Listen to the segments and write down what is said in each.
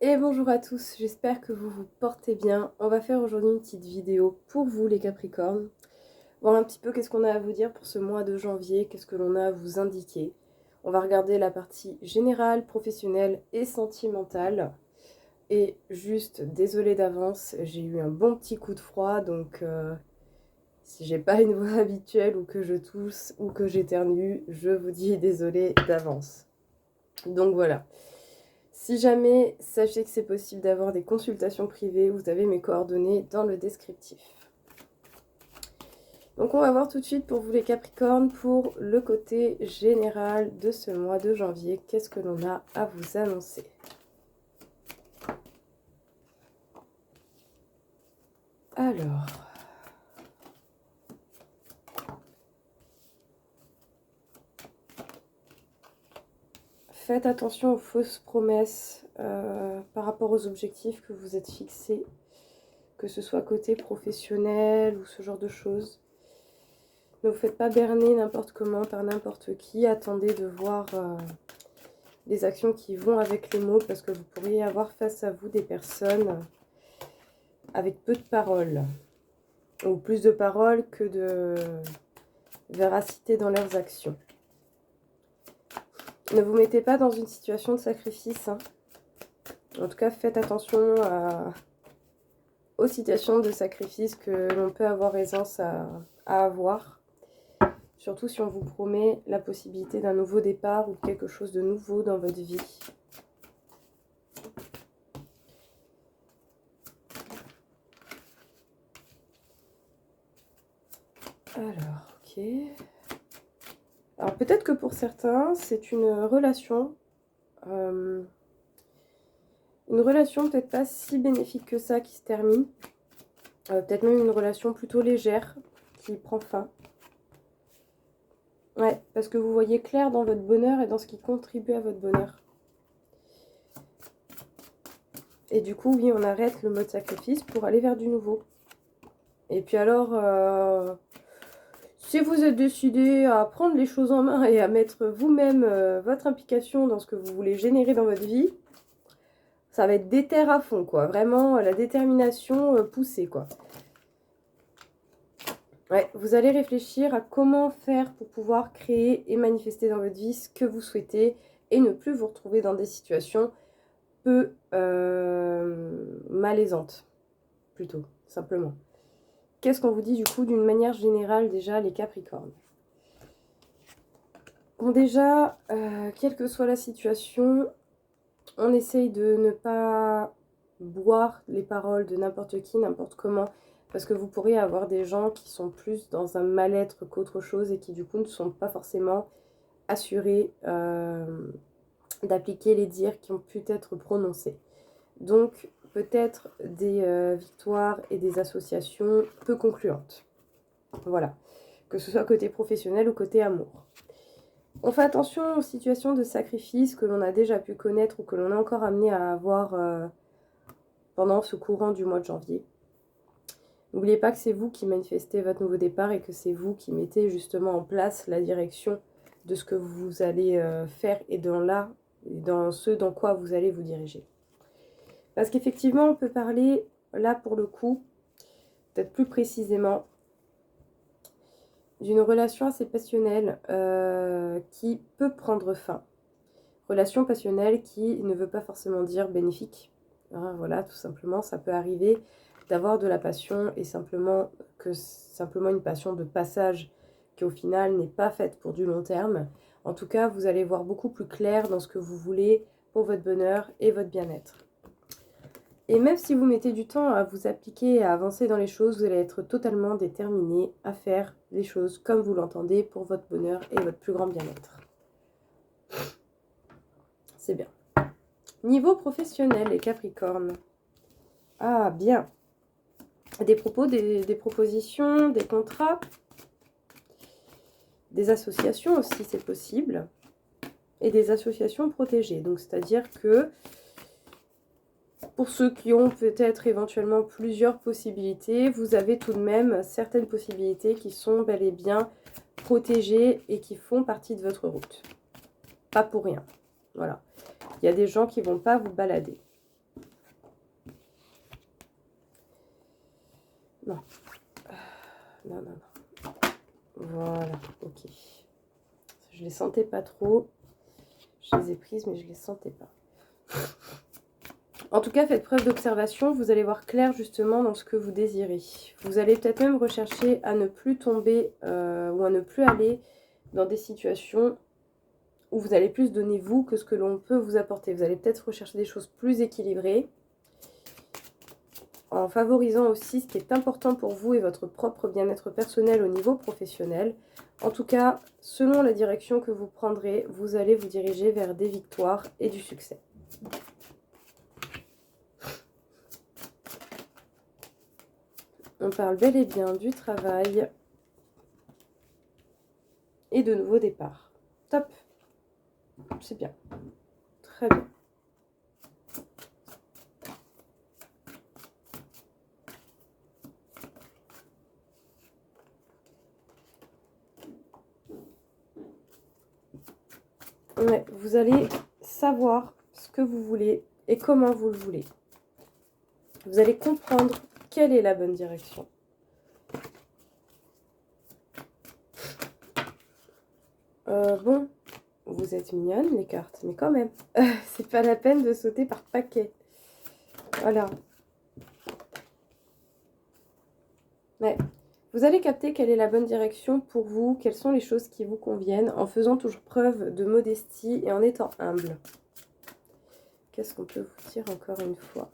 Et bonjour à tous, j'espère que vous vous portez bien. On va faire aujourd'hui une petite vidéo pour vous les Capricornes. Voir un petit peu qu'est-ce qu'on a à vous dire pour ce mois de janvier, qu'est-ce que l'on a à vous indiquer. On va regarder la partie générale, professionnelle et sentimentale. Et juste, désolée d'avance, j'ai eu un bon petit coup de froid, donc si j'ai pas une voix habituelle ou que je tousse ou que j'éternue, je vous dis désolée d'avance. Donc voilà. Si jamais, sachez que c'est possible d'avoir des consultations privées, vous avez mes coordonnées dans le descriptif. Donc on va voir tout de suite pour vous les Capricornes, pour le côté général de ce mois de janvier, qu'est-ce que l'on a à vous annoncer. Alors, faites attention aux fausses promesses par rapport aux objectifs que vous êtes fixés, que ce soit côté professionnel ou ce genre de choses. Ne vous faites pas berner n'importe comment par n'importe qui. Attendez de voir les actions qui vont avec les mots parce que vous pourriez avoir face à vous des personnes avec peu de paroles. Ou plus de paroles que de véracité dans leurs actions. Ne vous mettez pas dans une situation de sacrifice. Hein. En tout cas, faites attention aux situations de sacrifice que l'on peut avoir aisance à avoir. Surtout si on vous promet la possibilité d'un nouveau départ ou quelque chose de nouveau dans votre vie. Alors, ok. Alors peut-être que pour certains, c'est une relation peut-être pas si bénéfique que ça qui se termine. Peut-être même une relation plutôt légère qui prend fin. Ouais, parce que vous voyez clair dans votre bonheur et dans ce qui contribue à votre bonheur. Et du coup, oui, on arrête le mode sacrifice pour aller vers du nouveau. Et puis alors, si vous êtes décidé à prendre les choses en main et à mettre vous-même votre implication dans ce que vous voulez générer dans votre vie, ça va être déter à fond, quoi. Vraiment, la détermination poussée, quoi. Ouais, vous allez réfléchir à comment faire pour pouvoir créer et manifester dans votre vie ce que vous souhaitez et ne plus vous retrouver dans des situations peu malaisantes, plutôt, simplement. Qu'est-ce qu'on vous dit du coup d'une manière générale déjà les Capricornes? Bon déjà, quelle que soit la situation, on essaye de ne pas boire les paroles de n'importe qui, n'importe comment, parce que vous pourriez avoir des gens qui sont plus dans un mal-être qu'autre chose et qui du coup ne sont pas forcément assurés d'appliquer les dires qui ont pu être prononcés. Donc peut-être des victoires et des associations peu concluantes. Voilà, que ce soit côté professionnel ou côté amour. On fait attention aux situations de sacrifice que l'on a déjà pu connaître ou que l'on est encore amené à avoir pendant ce courant du mois de janvier. N'oubliez pas que c'est vous qui manifestez votre nouveau départ et que c'est vous qui mettez justement en place la direction de ce que vous allez faire et dans ce dans quoi vous allez vous diriger. Parce qu'effectivement, on peut parler, là pour le coup, peut-être plus précisément, d'une relation assez passionnelle qui peut prendre fin. Relation passionnelle qui ne veut pas forcément dire bénéfique. Hein, voilà, tout simplement, ça peut arriver d'avoir de la passion et simplement une passion de passage qui au final n'est pas faite pour du long terme. En tout cas, vous allez voir beaucoup plus clair dans ce que vous voulez pour votre bonheur et votre bien-être. Et même si vous mettez du temps à vous appliquer et à avancer dans les choses, vous allez être totalement déterminé à faire les choses comme vous l'entendez pour votre bonheur et votre plus grand bien-être. C'est bien. Niveau professionnel, les Capricornes. Ah, bien. Des propos, des propositions, des contrats, des associations aussi, c'est possible. Et des associations protégées. Donc, c'est-à-dire que pour ceux qui ont peut-être éventuellement plusieurs possibilités, vous avez tout de même certaines possibilités qui sont bel et bien protégées et qui font partie de votre route. Pas pour rien. Voilà. Il y a des gens qui ne vont pas vous balader. Non. Non, non, non. Voilà, ok. Je les sentais pas trop. Je les ai prises, mais je les sentais pas. En tout cas, faites preuve d'observation. Vous allez voir clair justement dans ce que vous désirez. Vous allez peut-être même rechercher à ne plus tomber ou à ne plus aller dans des situations où vous allez plus donner vous que ce que l'on peut vous apporter. Vous allez peut-être rechercher des choses plus équilibrées en favorisant aussi ce qui est important pour vous et votre propre bien-être personnel au niveau professionnel. En tout cas, selon la direction que vous prendrez, vous allez vous diriger vers des victoires et du succès. On parle bel et bien du travail et de nouveaux départs. Top. C'est bien. Très bien. Ouais, vous allez savoir ce que vous voulez et comment vous le voulez. Vous allez comprendre quelle est la bonne direction. Bon, vous êtes mignonnes les cartes, mais quand même, c'est pas la peine de sauter par paquet. Voilà. Ouais. Vous allez capter quelle est la bonne direction pour vous, quelles sont les choses qui vous conviennent, en faisant toujours preuve de modestie et en étant humble. Qu'est-ce qu'on peut vous dire encore une fois?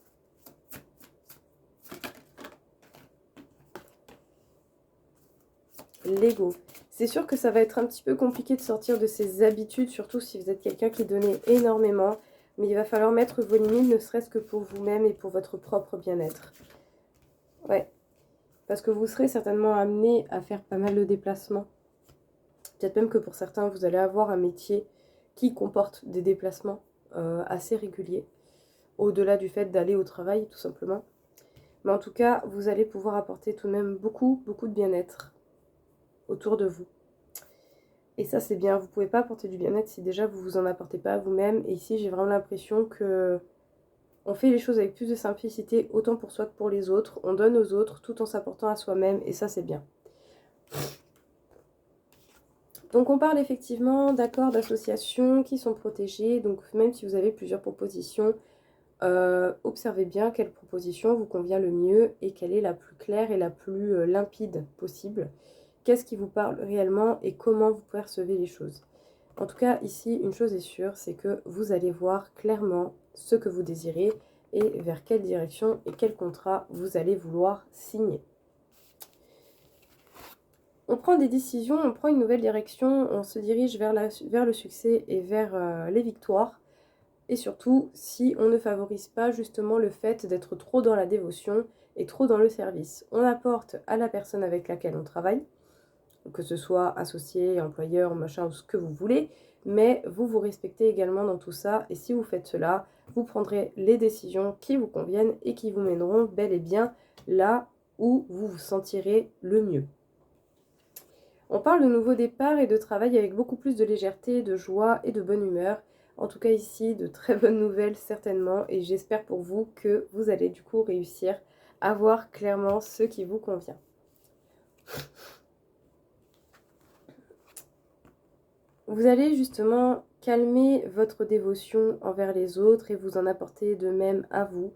L'ego. C'est sûr que ça va être un petit peu compliqué de sortir de ses habitudes, surtout si vous êtes quelqu'un qui donnait énormément. Mais il va falloir mettre vos limites, ne serait-ce que pour vous-même et pour votre propre bien-être. Ouais. Parce que vous serez certainement amené à faire pas mal de déplacements. Peut-être même que pour certains, vous allez avoir un métier qui comporte des déplacements assez réguliers. Au-delà du fait d'aller au travail, tout simplement. Mais en tout cas, vous allez pouvoir apporter tout de même beaucoup, beaucoup de bien-être autour de vous. Et ça, c'est bien. Vous ne pouvez pas apporter du bien-être si déjà vous vous en apportez pas à vous-même. Et ici, j'ai vraiment l'impression que on fait les choses avec plus de simplicité, autant pour soi que pour les autres. On donne aux autres tout en s'apportant à soi-même. Et ça, c'est bien. Donc, on parle effectivement d'accords d'association qui sont protégés. Donc, même si vous avez plusieurs propositions, observez bien quelle proposition vous convient le mieux et quelle est la plus claire et la plus limpide possible. Qu'est-ce qui vous parle réellement et comment vous percevez les choses. En tout cas, ici, une chose est sûre, c'est que vous allez voir clairement ce que vous désirez et vers quelle direction et quel contrat vous allez vouloir signer. On prend des décisions, on prend une nouvelle direction, on se dirige vers le succès et vers les victoires. Et surtout, si on ne favorise pas justement le fait d'être trop dans la dévotion et trop dans le service. On apporte à la personne avec laquelle on travaille, que ce soit associé, employeur, machin, ou ce que vous voulez, mais vous vous respectez également dans tout ça. Et si vous faites cela, vous prendrez les décisions qui vous conviennent et qui vous mèneront bel et bien là où vous vous sentirez le mieux. On parle de nouveau départ et de travail avec beaucoup plus de légèreté, de joie et de bonne humeur. En tout cas ici, de très bonnes nouvelles certainement, et j'espère pour vous que vous allez du coup réussir à voir clairement ce qui vous convient. Vous allez justement calmer votre dévotion envers les autres et vous en apporter de même à vous.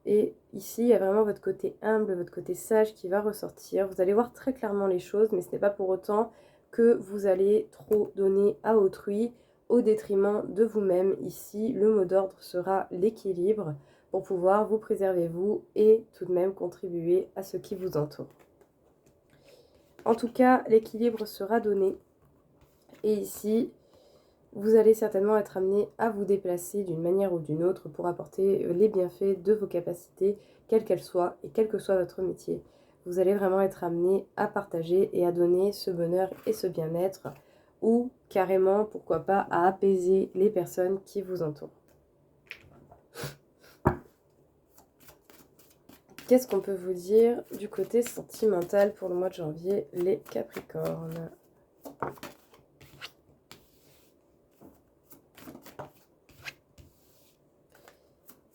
Et ici, il y a vraiment votre côté humble, votre côté sage qui va ressortir. Vous allez voir très clairement les choses, mais ce n'est pas pour autant que vous allez trop donner à autrui au détriment de vous-même. Ici, le mot d'ordre sera l'équilibre pour pouvoir vous préserver vous et tout de même contribuer à ce qui vous entoure. En tout cas, l'équilibre sera donné. Et ici, vous allez certainement être amené à vous déplacer d'une manière ou d'une autre pour apporter les bienfaits de vos capacités, quelles qu'elles soient et quel que soit votre métier. Vous allez vraiment être amené à partager et à donner ce bonheur et ce bien-être ou carrément, pourquoi pas, à apaiser les personnes qui vous entourent. Qu'est-ce qu'on peut vous dire du côté sentimental pour le mois de janvier, les Capricornes ?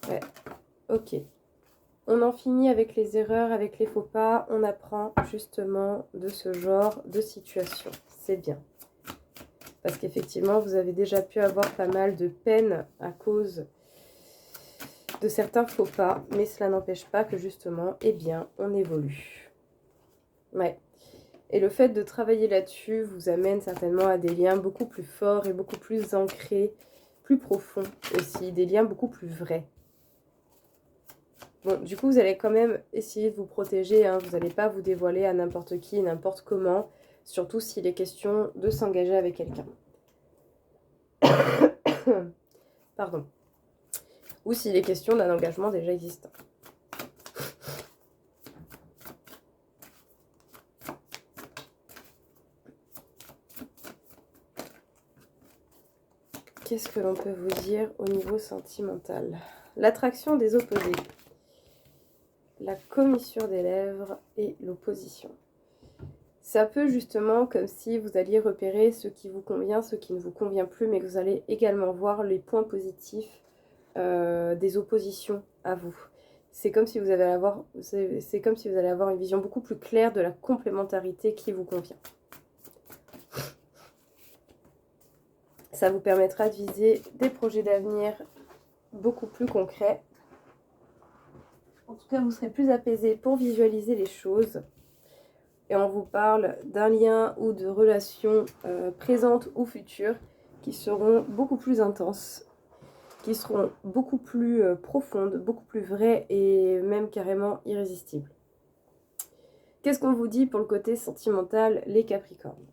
Ouais, ok. On en finit avec les erreurs, avec les faux pas. On apprend justement de ce genre de situation. C'est bien. Parce qu'effectivement, vous avez déjà pu avoir pas mal de peine à cause de certains faux pas. Mais cela n'empêche pas que justement, eh bien, on évolue. Ouais. Et le fait de travailler là-dessus vous amène certainement à des liens beaucoup plus forts et beaucoup plus ancrés, plus profonds aussi. Des liens beaucoup plus vrais. Bon, du coup, vous allez quand même essayer de vous protéger, hein. Vous n'allez pas vous dévoiler à n'importe qui, n'importe comment, surtout s'il est question de s'engager avec quelqu'un. Pardon. Ou s'il est question d'un engagement déjà existant. Qu'est-ce que l'on peut vous dire au niveau sentimental? L'attraction des opposés. La commissure des lèvres et l'opposition. Ça peut justement comme si vous alliez repérer ce qui vous convient, ce qui ne vous convient plus, mais que vous allez également voir les points positifs des oppositions à vous. C'est comme si vous allez avoir, c'est comme si vous allez avoir une vision beaucoup plus claire de la complémentarité qui vous convient. Ça vous permettra de viser des projets d'avenir beaucoup plus concrets. En tout cas, vous serez plus apaisé pour visualiser les choses. Et on vous parle d'un lien ou de relations présentes ou futures qui seront beaucoup plus intenses, qui seront beaucoup plus profondes, beaucoup plus vraies et même carrément irrésistibles. Qu'est-ce qu'on vous dit pour le côté sentimental, les Capricornes?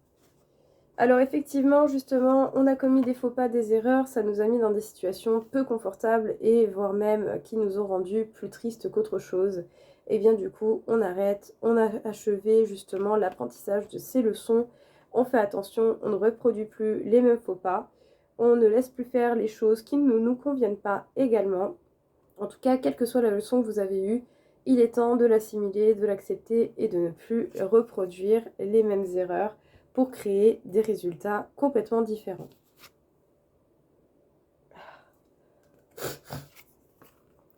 Alors effectivement, justement, on a commis des faux pas, des erreurs, ça nous a mis dans des situations peu confortables et voire même qui nous ont rendus plus tristes qu'autre chose. Et bien du coup, on arrête, on a achevé justement l'apprentissage de ces leçons, on fait attention, on ne reproduit plus les mêmes faux pas, on ne laisse plus faire les choses qui ne nous conviennent pas également. En tout cas, quelle que soit la leçon que vous avez eue, il est temps de l'assimiler, de l'accepter et de ne plus reproduire les mêmes erreurs pour créer des résultats complètement différents.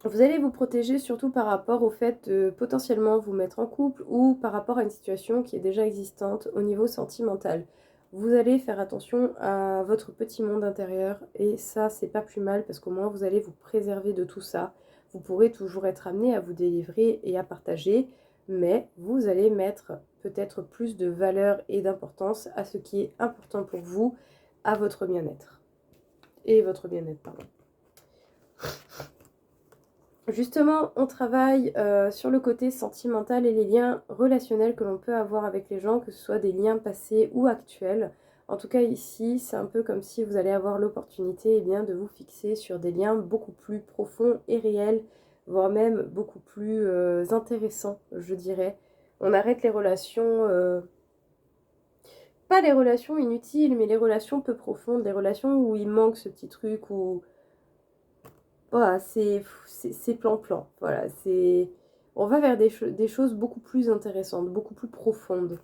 Vous allez vous protéger surtout par rapport au fait de potentiellement vous mettre en couple ou par rapport à une situation qui est déjà existante au niveau sentimental. Vous allez faire attention à votre petit monde intérieur et ça, c'est pas plus mal parce qu'au moins vous allez vous préserver de tout ça. Vous pourrez toujours être amené à vous délivrer et à partager, mais vous allez mettre peut-être plus de valeur et d'importance à ce qui est important pour vous, à votre bien-être. Et votre bien-être, pardon. Justement, on travaille sur le côté sentimental et les liens relationnels que l'on peut avoir avec les gens, que ce soit des liens passés ou actuels. En tout cas ici, c'est un peu comme si vous allez avoir l'opportunité de vous fixer sur des liens beaucoup plus profonds et réels, voire même beaucoup plus intéressants, je dirais. On arrête les relations, pas les relations inutiles, mais les relations peu profondes, les relations où il manque ce petit truc, où voilà, c'est plan-plan. Voilà, on va vers des choses beaucoup plus intéressantes, beaucoup plus profondes.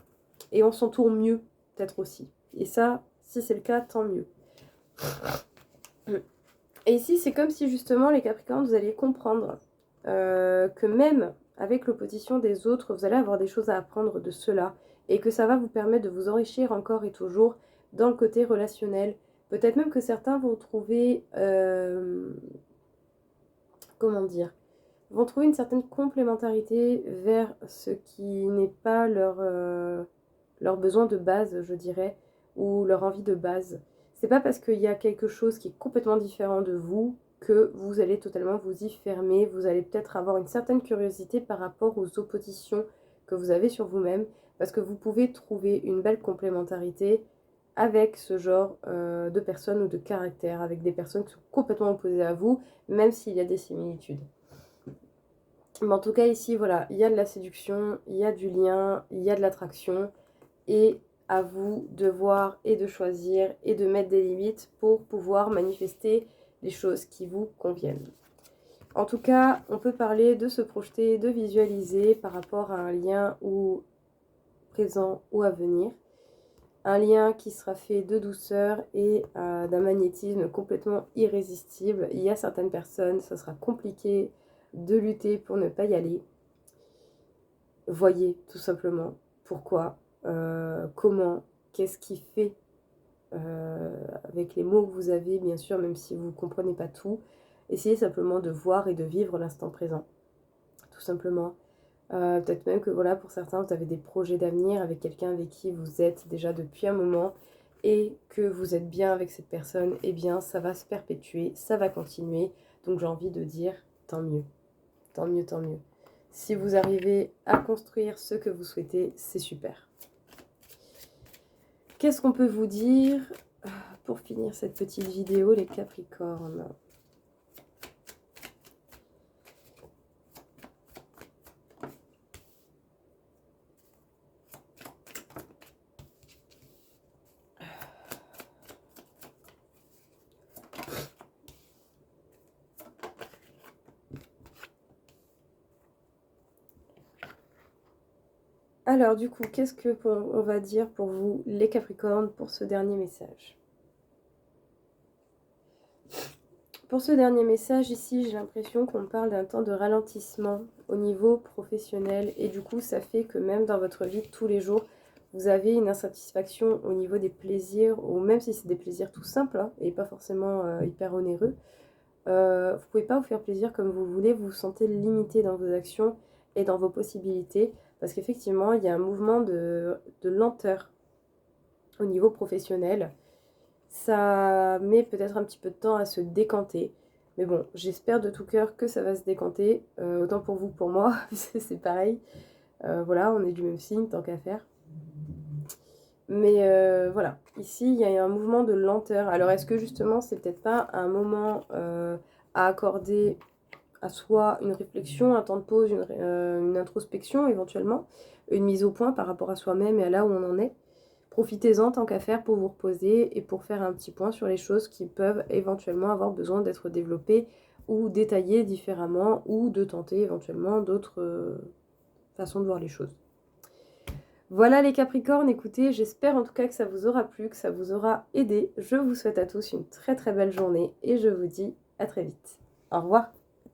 Et on s'entoure mieux, peut-être aussi. Et ça, si c'est le cas, tant mieux. Et ici, c'est comme si justement, les Capricornes, vous alliez comprendre que même avec l'opposition des autres, vous allez avoir des choses à apprendre de cela. Et que ça va vous permettre de vous enrichir encore et toujours dans le côté relationnel. Peut-être même que certains vont trouver... comment dire, vont trouver une certaine complémentarité vers ce qui n'est pas leur besoin de base, je dirais, ou leur envie de base. C'est pas parce qu'il y a quelque chose qui est complètement différent de vous que vous allez totalement vous y fermer. Vous allez peut-être avoir une certaine curiosité par rapport aux oppositions que vous avez sur vous-même, parce que vous pouvez trouver une belle complémentarité avec ce genre de personnes ou de caractères, avec des personnes qui sont complètement opposées à vous, même s'il y a des similitudes. Mais en tout cas ici, voilà, il y a de la séduction, il y a du lien, il y a de l'attraction, et à vous de voir et de choisir et de mettre des limites pour pouvoir manifester les choses qui vous conviennent. En tout cas, on peut parler de se projeter, de visualiser par rapport à un lien ou présent ou à venir. Un lien qui sera fait de douceur et d'un magnétisme complètement irrésistible. Il y a certaines personnes, ça sera compliqué de lutter pour ne pas y aller. Voyez tout simplement pourquoi, comment, qu'est-ce qui fait, avec les mots que vous avez, bien sûr, même si vous ne comprenez pas tout. Essayez simplement de voir et de vivre l'instant présent, tout simplement. Peut-être même que voilà, pour certains, vous avez des projets d'avenir avec quelqu'un avec qui vous êtes déjà depuis un moment et que vous êtes bien avec cette personne, eh bien ça va se perpétuer, ça va continuer. Donc j'ai envie de dire tant mieux, tant mieux, tant mieux. Si vous arrivez à construire ce que vous souhaitez, c'est super. Qu'est-ce qu'on peut vous dire pour finir cette petite vidéo, les Capricornes ? Alors du coup, qu'est-ce que on va dire pour vous, les Capricornes, pour ce dernier message ? Pour ce dernier message ici, j'ai l'impression qu'on parle d'un temps de ralentissement au niveau professionnel et du coup ça fait que même dans votre vie de tous les jours, vous avez une insatisfaction au niveau des plaisirs, ou même si c'est des plaisirs tout simples hein, et pas forcément hyper onéreux, vous pouvez pas vous faire plaisir comme vous voulez, vous vous sentez limité dans vos actions et dans vos possibilités parce qu'effectivement il y a un mouvement de lenteur au niveau professionnel. Ça met peut-être un petit peu de temps à se décanter. Mais bon, j'espère de tout cœur que ça va se décanter. Autant pour vous que pour moi, c'est pareil. Voilà, on est du même signe, tant qu'à faire. Mais voilà, ici, il y a un mouvement de lenteur. Alors, est-ce que justement, c'est peut-être pas un moment à accorder à soi une réflexion, un temps de pause, une introspection éventuellement, une mise au point par rapport à soi-même et à là où on en est ? Profitez-en tant qu'à faire pour vous reposer et pour faire un petit point sur les choses qui peuvent éventuellement avoir besoin d'être développées ou détaillées différemment ou de tenter éventuellement d'autres façons de voir les choses. Voilà les Capricornes, écoutez, j'espère en tout cas que ça vous aura plu, que ça vous aura aidé. Je vous souhaite à tous une très très belle journée et je vous dis à très vite. Au revoir.